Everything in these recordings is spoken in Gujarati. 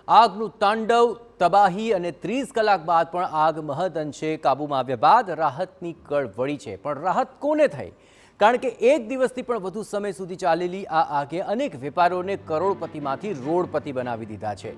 આગનું તાંડવ, તબાહી અને 30 કલાક બાદ પણ આગ મહદઅંશે કાબૂમાં આવ્યા બાદ રાહતની કળ વળી છે। પણ રાહત કોને થઈ? કારણ કે એક દિવસથી પણ વધુ સમય સુધી ચાલેલી આ આગે અનેક વેપારીઓને કરોડપતિમાંથી રોડપતિ બનાવી દીધા છે।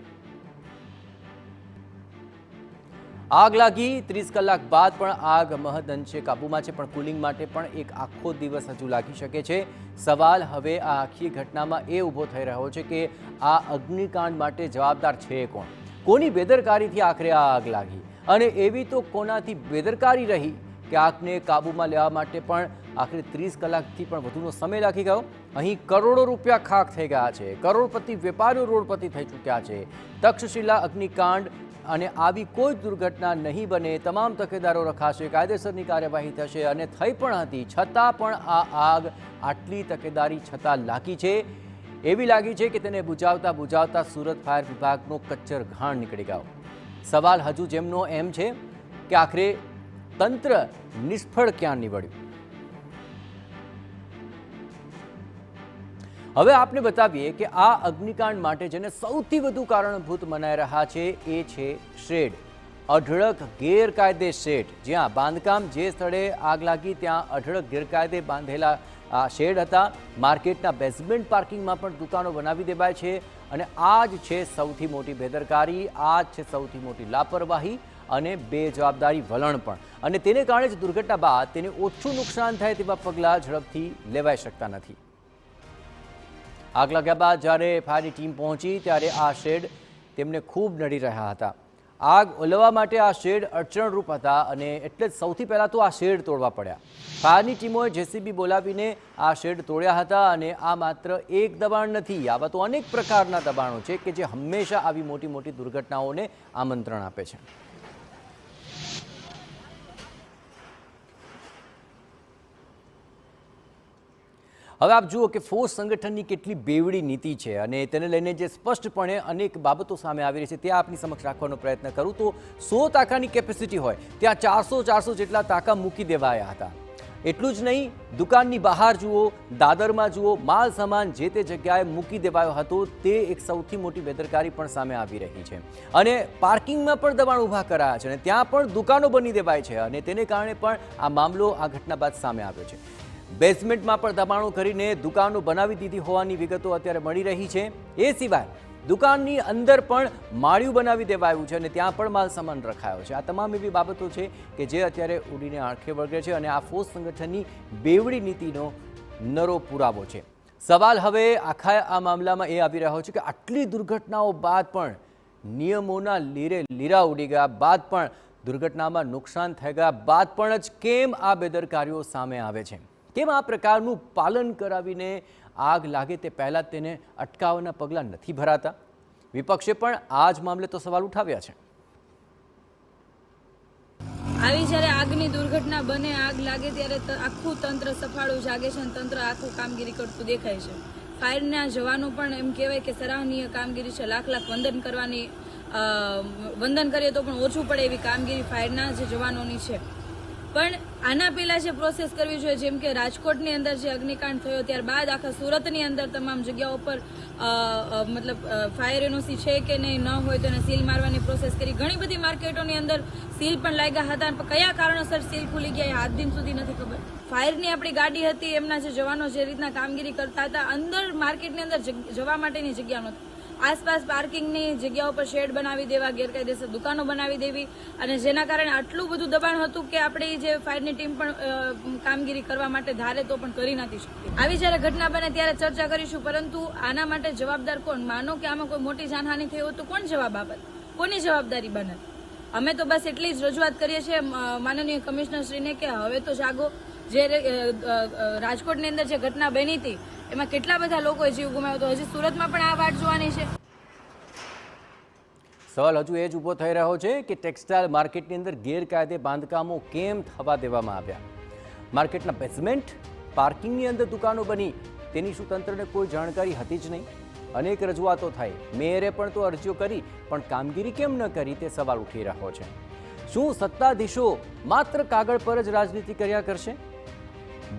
આગ લાગી 30 કલાક બાદ પણ આગ મહદઅંશે કાબૂમાં છે, પણ કુલિંગ માટે પણ એક આખો દિવસ હજુ લાગી શકે છે। સવાલ હવે આ આખી ઘટનામાં એ ઊભો થઈ રહ્યો છે કે આ અગ્નિકાંડ માટે જવાબદાર છે કોણ? કોની બેદરકારીથી આખરે આ આગ લાગી? અને એવી તો કોનાથી બેદરકારી રહી કે આગને કાબૂમાં લેવા માટે પણ આખરે 30 કલાકથી પણ વધુનો સમય લાગી ગયો? અહીં કરોડો રૂપિયા ખાખ થઈ ગયા છે, કરોડપતિ વેપારીઓ રોડપતિ થઈ ચૂક્યા છે। તક્ષશિલા અગ્નિકાંડ અને આવી કોઈ દુર્ઘટના નહીં બને, તમામ તકેદારો રખાશે, કાયદેસરની કાર્યવાહી થશે અને થઈ પણ હતી, છતાં પણ આ આગ આટલી તકેદારી છતાં લાગી છે। એવી લાગી છે કે તેને બુઝાવતા બુઝાવતા સુરત ફાયર વિભાગનો કચ્ચર ઘાણ નીકળી ગયો। સવાલ હજુ જેમનો એમ છે કે આખરે તંત્ર નિષ્ફળ ક્યાં નીવડ્યું? હવે આપને બતાવીએ કે આ અગ્નિકાંડ માટે જેને સૌથી વધુ કારણભૂત મનાઈ રહ્યા છે એ છે શેડ, અઢળક ગેરકાયદે શેડ। જ્યાં બાંધકામ જે સ્થળે આગ લાગી ત્યાં અઢળક ગેરકાયદે બાંધેલા આ શેડ હતા। માર્કેટના બેઝમેન્ટ પાર્કિંગમાં પણ દુકાનો બનાવી દેવાય છે અને આ જ છે સૌથી મોટી બેદરકારી, આ જ છે સૌથી મોટી લાપરવાહી અને બેજવાબદારી વલણ પણ। અને તેને કારણે જ દુર્ઘટના બાદ તેને ઓછું નુકસાન થાય તેવા પગલાં ઝડપથી લેવાઈ શકતા નથી। આગ લાગ્યા બાદ જ્યારે ફાયરની ટીમ પહોંચી ત્યારે આ શેડ તેમને ખૂબ નડી રહ્યા હતા। આગ ઓલવવા માટે આ શેડ અડચણરૂપ હતા અને એટલે જ સૌથી પહેલાં તો આ શેડ તોડવા પડ્યા। ફાયરની ટીમોએ જેસીબી બોલાવીને આ શેડ તોડ્યા હતા અને આ માત્ર એક દબાણ નથી, આવા તો અનેક પ્રકારના દબાણો છે કે જે હંમેશા આવી મોટી મોટી દુર્ઘટનાઓને આમંત્રણ આપે છે। હવે આપ જુઓ કે ફોર્સ સંગઠનની કેટલી બેવડી નીતિ છે અને તેને લઈને જે સ્પષ્ટપણે અનેક બાબતો સામે આવી રહી છે તે આપની સમક્ષ રાખવાનો પ્રયત્ન કરું તો 100 તાકાની કેપેસિટી હોય ત્યાં 400 જેટલા તાકા મૂકી દેવાયા હતા। એટલું જ નહીં, દુકાનની બહાર જુઓ, દાદરમાં જુઓ, માલ સામાન જે તે જગ્યાએ મૂકી દેવાયો હતો, તે એક સૌથી મોટી બેદરકારી પણ સામે આવી રહી છે। અને પાર્કિંગમાં પણ દબાણ ઊભા કરાયા છે અને ત્યાં પણ દુકાનો બની દેવાય છે અને તેને કારણે પણ આ મામલો આ ઘટના બાદ સામે આવ્યો છે। બેઝમેન્ટમાં પણ દબાણો કરીને દુકાનો બનાવી દીધી હોવાની વિગતો અત્યારે મળી રહી છે। એ સિવાય દુકાનની અંદર પણ માળિયું બનાવી દેવાયું છે અને ત્યાં પણ માલ સામાન રખાયો છે। આ તમામ એવી બાબતો છે કે જે અત્યારે ઉડીને આંખે વળગે છે અને આ ફોર્સ સંગઠનની બેવડી નીતિનો નરો પુરાવો છે। સવાલ હવે આખા આ મામલામાં એ આવી રહ્યો છે કે આટલી દુર્ઘટનાઓ બાદ પણ, નિયમોના લીરે લીરા ઉડી ગયા બાદ પણ, દુર્ઘટનામાં નુકસાન થઈ ગયા બાદ પણ જ કેમ આ બેદરકારીઓ સામે આવે છે? કેમ આ પ્રકારનું પાલન કરાવીને આગ લાગે તે પહેલાં તેને અટકાવવાના પગલાં નથી ભરાતા? વિપક્ષે પણ આ જ મામલે તો સવાલ ઉઠાવ્યા છે। આવી જ્યારે આગની દુર્ઘટના બને, આગ લાગે ત્યારે આખું તંત્ર સફાળું જાગે છે અને તંત્ર આખું કામગીરી કરતું દેખાય છે। ફાયરના જવાનો પણ એમ કહેવાય કે સરાહનીય કામગીરી છે। લાખ લાખ વંદન કરીએ તો પણ ઓછું પડે એવી કામગીરી ફાયરના જે જવાનોની છે। પણ આના પહેલા જે પ્રોસેસ કરવી જોઈએ, જેમ કે રાજકોટની અંદર જે અગ્નિકાંડ થયો ત્યારબાદ આખા સુરતની અંદર તમામ જગ્યાઓ પર મતલબ ફાયર એનઓસી છે કે નહીં, ન હોય તો એને સીલ મારવાની પ્રોસેસ કરી। ઘણી બધી માર્કેટોની અંદર સીલ પણ લાગ્યા હતા, પણ કયા કારણોસર સીલ ખુલી ગયા એ આજ દિન સુધી નથી ખબર। ફાયરની આપણી ગાડી હતી, એમના જે જવાનો જે રીતના કામગીરી કરતા હતા, અંદર માર્કેટની અંદર જવા માટેની જગ્યા નહોતી। આસપાસ પાર્કિંગની જગ્યાઓ પર શેડ બનાવી દેવા, ગેરકાયદેસર દુકાનો બનાવી દેવી અને જેના કારણે આટલું બધું દબાણ હતું કે આપણી જે ફાયરની ટીમ પણ કામગીરી કરવા માટે ધારે તો પણ કરી નથી શકતી। આવી જ્યારે ઘટના બને ત્યારે ચર્ચા કરીશું, પરંતુ આના માટે જવાબદાર કોણ? માનો કે આમાં કોઈ મોટી જાનહાનિ થઈ હોય તો કોણ જવાબ આપે? કોની જવાબદારી બને? અમે તો બસ એટલી જ રજૂઆત કરીએ છીએ માનનીય કમિશનરશ્રીને કે હવે તો જાગો। જે રાજકોટની અંદર જે ઘટના બની હતી એમાં કેટલા બધા લોકોએ જીવ ગુમાવ્યો, તો હજી સુરતમાં પણ આ વાટ જોવાની છે। સવાલ હજુ એ જ ઊભો થઈ રહ્યો છે કે ટેક્સટાઇલ માર્કેટની અંદર ગેરકાયદે બાંધકામો કેમ થવા દેવામાં આવ્યા? માર્કેટના બેઝમેન્ટ, પાર્કિંગની અંદર દુકાનો બની, તેની શું તંત્રને કોઈ જાણકારી હતી જ નહીં? અનેક રજૂઆતો થઈ, મેયરે પણ તો અરજીઓ કરી, પણ કામગીરી કેમ ન કરી તે સવાલ ઉઠી રહ્યો છે। શું સત્તાધીશો માત્ર કાગળ પર જ રાજનીતિ કર્યા કરશે?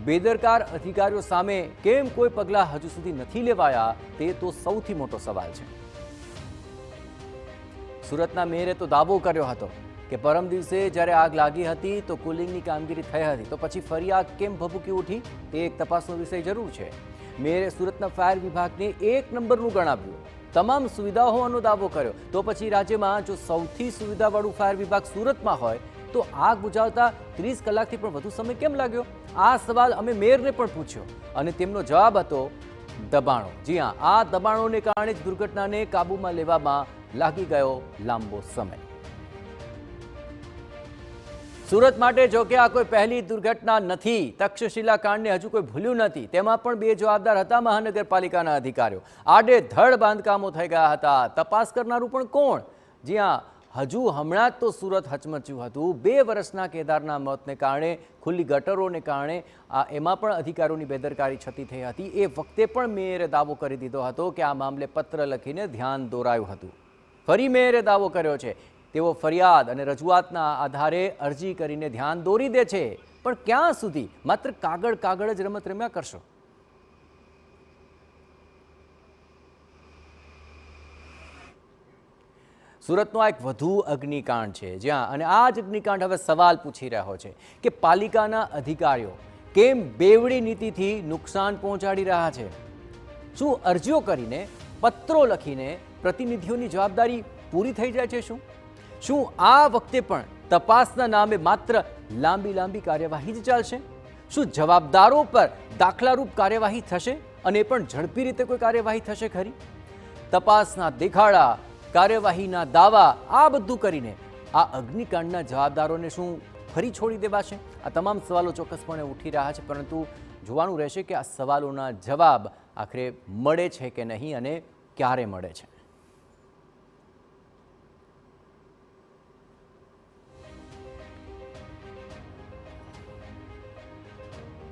બેદરકાર અધિકારીઓ સામે કેમ કોઈ પગલાં હજુ સુધી નથી લેવાયા તે તો સૌથી મોટો સવાલ છે। સુરતના મેયરે તો દાવો કર્યો હતો કે પરમ દિવસે જ્યારે આગ લાગી હતી તો કુલિંગની કામગીરી થઈ હતી, તો પછી ફરી આગ કેમ ભભૂકી ઉઠી તે એક તપાસનો વિષય જરૂર છે. મેયરે સુરતના ફાયર વિભાગને 1 નંબરનું ગણાવ્યું, તમામ સુવિધાઓ હોવાનો દાવો કર્યો. તો પછી રાજ્યમાં જો સૌથી સુવિધાવાળું ફાયર વિભાગ સુરતમાં હોય તો આગ બુઝાવતા 30 કલાકથી પણ વધુ સમય કેમ લાગ્યો? આ સવાલ અમે મેયરને પણ પૂછ્યો અને તેમનો જવાબ હતો દબાણો. જી હા, આ દબાણોને કારણે જ દુર્ઘટનાને કાબૂમાં લેવામાં લાગી ગયો લાંબો સમય. સુરત માટે જો કે આ કોઈ પહેલી દુર્ઘટના નથી. તક્ષશિલા કાંડને હજુ કોઈ ભૂલ્યું નથી. તેમાં પણ 2 જવાબદાર હતા મહાનગરપાલિકાના અધિકારીઓ. આડેધડ બાંધકામો થઈ ગયા હતા. તપાસ કરનારું પણ કોણ? જી હા, હજુ હમણાં જ તો સુરત હચમચ્યું હતું. 2 વર્ષના કેદારના મોતને કારણે, ખુલ્લી ગટરોને કારણે એમાં પણ અધિકારીઓની બેદરકારી છતી થઈ હતી. એ વખતે પણ મેયરે દાવો કરી દીધો હતો કે આ મામલે પત્ર લખીને ધ્યાન દોરાયું હતું. ફરી મેયરે દાવો કર્યો છે તેઓ ફરિયાદ અને રજૂઆતના આધારે અરજી કરીને ધ્યાન દોરી દે છે. પણ ક્યાં સુધી માત્ર કાગળ જ રમત રમ્યા કરશો? સુરતનો એક વધુ અગ્નિકાંડ છે જ્યાં, અને આ જ અગ્નિકાંડ હવે સવાલ પૂછી રહ્યો છે કે પાલિકાના અધિકારીઓ કેમ બેવડી નીતિથી નુકસાન પહોંચાડી રહ્યા છે. શું અરજીઓ કરીને, પત્રો લખીને પ્રતિનિધિઓની જવાબદારી પૂરી થઈ જાય છે? શું આ વખતે પણ તપાસના નામે માત્ર લાંબી કાર્યવાહી જ ચાલશે? શું જવાબદારો પર દાખલારૂપ કાર્યવાહી થશે અને પણ ઝડપી રીતે કોઈ કાર્યવાહી થશે ખરી? તપાસના દેખાડા, કાર્યવાહીના દાવા, આ બધું કરીને આ અગ્નિકાંડના જવાબદારોને શું ફરી છોડી દેવાશે? આ તમામ સવાલો ચોક્કસપણે ઉઠી રહ્યા છે, પરંતુ જોવાનું રહેશે કે આ સવાલોના જવાબ આખરે મળે છે કે નહીં અને ક્યારે મળે છે.